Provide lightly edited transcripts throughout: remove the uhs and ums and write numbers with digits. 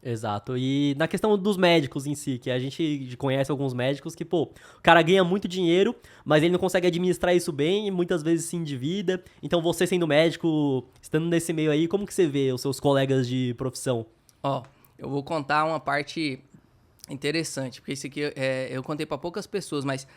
Exato. E na questão dos médicos em si, que a gente conhece alguns médicos que, pô, o cara ganha muito dinheiro, mas ele não consegue administrar isso bem e muitas vezes se endivida. Então você sendo médico, estando nesse meio aí, como que você vê os seus colegas de profissão? Ó, eu vou contar uma parte interessante, porque isso aqui eu contei pra poucas pessoas, mas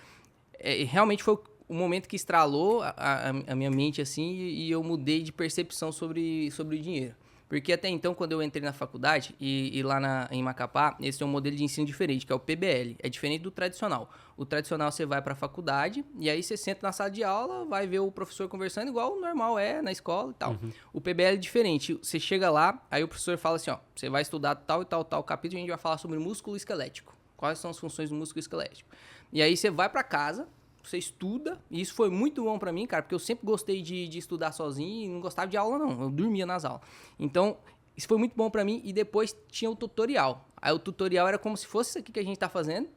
realmente foi o momento que estralou a minha mente, assim, e eu mudei de percepção sobre o dinheiro. Porque até então, quando eu entrei na faculdade, e lá em Macapá, esse é um modelo de ensino diferente, que é o PBL. É diferente do tradicional. O tradicional, você vai para a faculdade, e aí você senta na sala de aula, vai ver o professor conversando, igual o normal é na escola e tal. O PBL é diferente. Você chega lá, aí o professor fala assim, ó, você vai estudar tal e tal capítulo, e a gente vai falar sobre músculo esquelético. Quais são as funções do músculo esquelético. E aí você vai para casa, você estuda, e isso foi muito bom pra mim, cara, porque eu sempre gostei de estudar sozinho e não gostava de aula, não. Eu dormia nas aulas. Então, isso foi muito bom pra mim, e depois tinha o tutorial. Aí o tutorial era como se fosse isso aqui que a gente tá fazendo.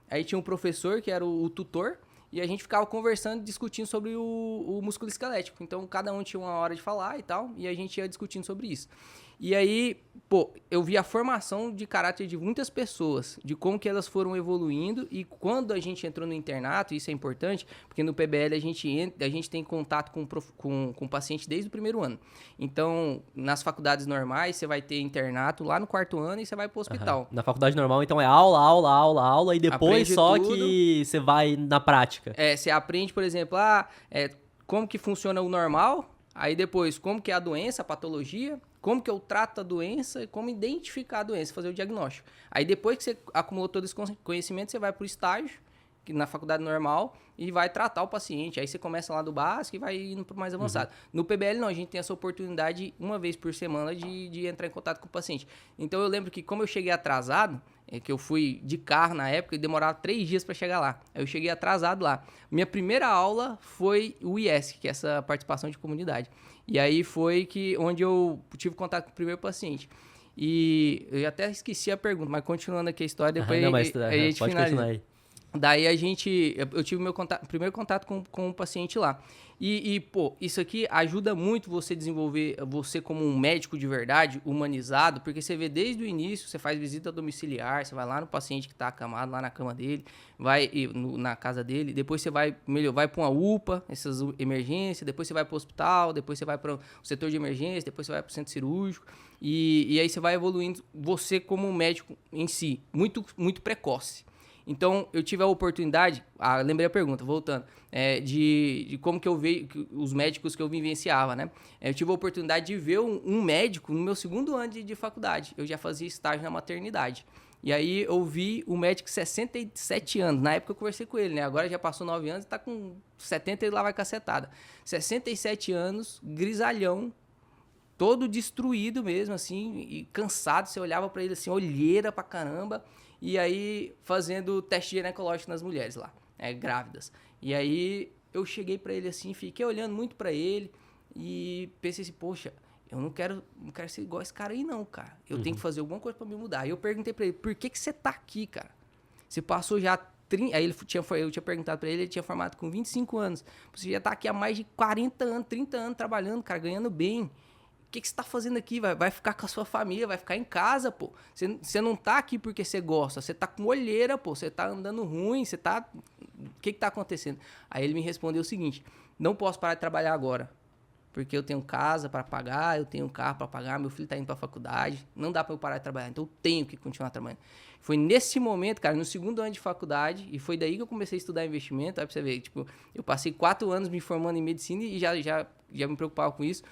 Aí tinha um professor, que era o tutor, e a gente ficava conversando, discutindo sobre o músculo esquelético. Então, cada um tinha uma hora de falar e tal, e a gente ia discutindo sobre isso. E aí, pô, eu vi a formação de caráter de muitas pessoas, de como que elas foram evoluindo, e quando a gente entrou no internato, isso é importante, porque no PBL a gente tem contato com o paciente desde o primeiro ano. Então, nas faculdades normais, você vai ter internato lá no quarto ano e você vai pro hospital. Na faculdade normal, então é aula, aula, aula, aula, e depois Aprende só tudo. que você vai na prática. Você aprende, por exemplo, como que funciona o normal, aí depois como que é a doença, a patologia, como que eu trato a doença, como identificar a doença, fazer o diagnóstico. Aí depois que você acumulou todo esse conhecimento, você vai para o estágio, que na faculdade normal, e vai tratar o paciente. Aí você começa lá do básico e vai indo para o mais avançado. No PBL não, a gente tem essa oportunidade uma vez por semana de entrar em contato com o paciente. Então eu lembro que como eu cheguei atrasado, que eu fui de carro na época e demorava 3 dias para chegar lá. Aí eu cheguei atrasado lá. Minha primeira aula foi o IESC, que é essa participação de comunidade. E aí foi onde eu tive contato com o primeiro paciente. E eu até esqueci a pergunta, mas continuando aqui a história, depois Não, mas a gente pode finaliza. continuar aí. Daí eu tive meu primeiro contato com o paciente lá. Pô, isso aqui ajuda muito você desenvolver você como um médico de verdade, humanizado, porque você vê desde o início, você faz visita domiciliar, você vai lá no paciente que está acamado, lá na cama dele, na casa dele, depois você vai para uma UPA, essas emergências, depois você vai para o hospital, depois você vai para o setor de emergência, depois você vai para o centro cirúrgico, e aí você vai evoluindo você como médico em si, muito, muito precoce. Então, eu tive a oportunidade, lembrei a pergunta, voltando, de como que eu vejo os médicos que eu vivenciava, né? Eu tive a oportunidade de ver um médico no meu segundo ano de faculdade. Eu já fazia estágio na maternidade. E aí eu vi um médico de 67 anos. Na época eu conversei com ele, né? Agora já passou 9 anos e tá com 70 e lá vai cacetada. 67 anos, grisalhão, todo destruído mesmo, assim, e cansado. Você olhava pra ele assim, olheira pra caramba. E aí, fazendo teste ginecológico nas mulheres lá, grávidas. E aí, eu cheguei pra ele assim, fiquei olhando muito pra ele e pensei assim, poxa, eu não quero ser igual esse cara aí não, cara. Eu tenho que fazer alguma coisa pra me mudar. E eu perguntei pra ele, por que você tá aqui, cara? Você passou já... Aí eu tinha perguntado pra ele tinha formado com 25 anos. Você já tá aqui há mais de 40 anos, 30 anos trabalhando, cara, ganhando bem. O que você tá fazendo aqui? Vai ficar com a sua família, vai ficar em casa, pô. Você não tá aqui porque você gosta, você tá com olheira, pô. Você tá andando ruim, você tá... O que tá acontecendo? Aí ele me respondeu o seguinte, não posso parar de trabalhar agora, porque eu tenho casa para pagar, eu tenho carro para pagar, meu filho tá indo pra faculdade, não dá para eu parar de trabalhar, então eu tenho que continuar trabalhando. Foi nesse momento, cara, no segundo ano de faculdade, e foi daí que eu comecei a estudar investimento, aí pra você ver, tipo, eu passei 4 anos me formando em medicina e já me preocupava com isso.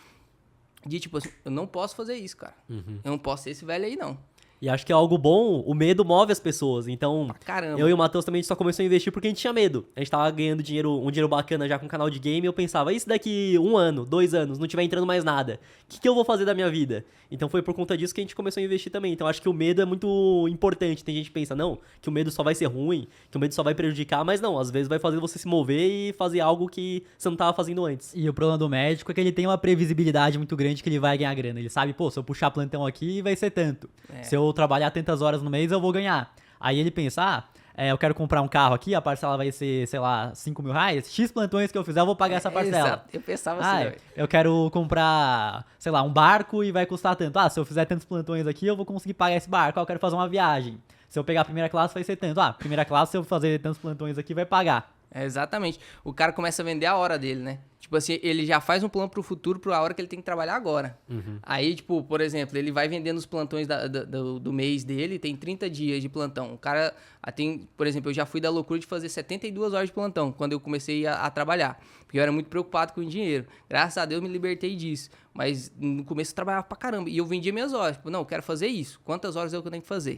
De tipo assim, eu não posso fazer isso, cara. Eu não posso ser esse velho aí, não. E acho que é algo bom, o medo move as pessoas. Então, Pra caramba. eu e o Matheus também a gente só começou a investir porque a gente tinha medo. A gente tava ganhando um dinheiro bacana já com o canal de game e eu pensava, e se daqui 1 ano, 2 anos, não tiver entrando mais nada? O que eu vou fazer da minha vida? Então foi por conta disso que a gente começou a investir também. Então acho que o medo é muito importante. Tem gente que pensa, não, que o medo só vai ser ruim, que o medo só vai prejudicar, mas não, às vezes vai fazer você se mover e fazer algo que você não tava fazendo antes. E o problema do médico é que ele tem uma previsibilidade muito grande que ele vai ganhar grana. Ele sabe, pô, se eu puxar plantão aqui vai ser tanto. Se eu trabalhar tantas horas no mês eu vou ganhar. Aí ele pensa, eu quero comprar um carro aqui, a parcela vai ser, sei lá, 5 mil reais. X plantões que eu fizer, eu vou pagar essa parcela. Exato. Eu pensava assim, velho. Eu quero comprar, sei lá, um barco e vai custar tanto. Se eu fizer tantos plantões aqui, eu vou conseguir pagar esse barco. Eu quero fazer uma viagem. Se eu pegar a primeira classe, vai ser tanto. Primeira classe, se eu fazer tantos plantões aqui, vai pagar. Exatamente. O cara começa a vender a hora dele, né? Tipo assim, ele já faz um plano pro futuro, pra hora que ele tem que trabalhar agora. Aí, tipo, por exemplo, ele vai vendendo os plantões do mês dele, tem 30 dias de plantão. O cara tem, por exemplo, eu já fui da loucura de fazer 72 horas de plantão, quando eu comecei a trabalhar. Porque eu era muito preocupado com o dinheiro. Graças a Deus eu me libertei disso. Mas no começo eu trabalhava pra caramba. E eu vendia minhas horas. Tipo, não, eu quero fazer isso. Quantas horas eu tenho que fazer?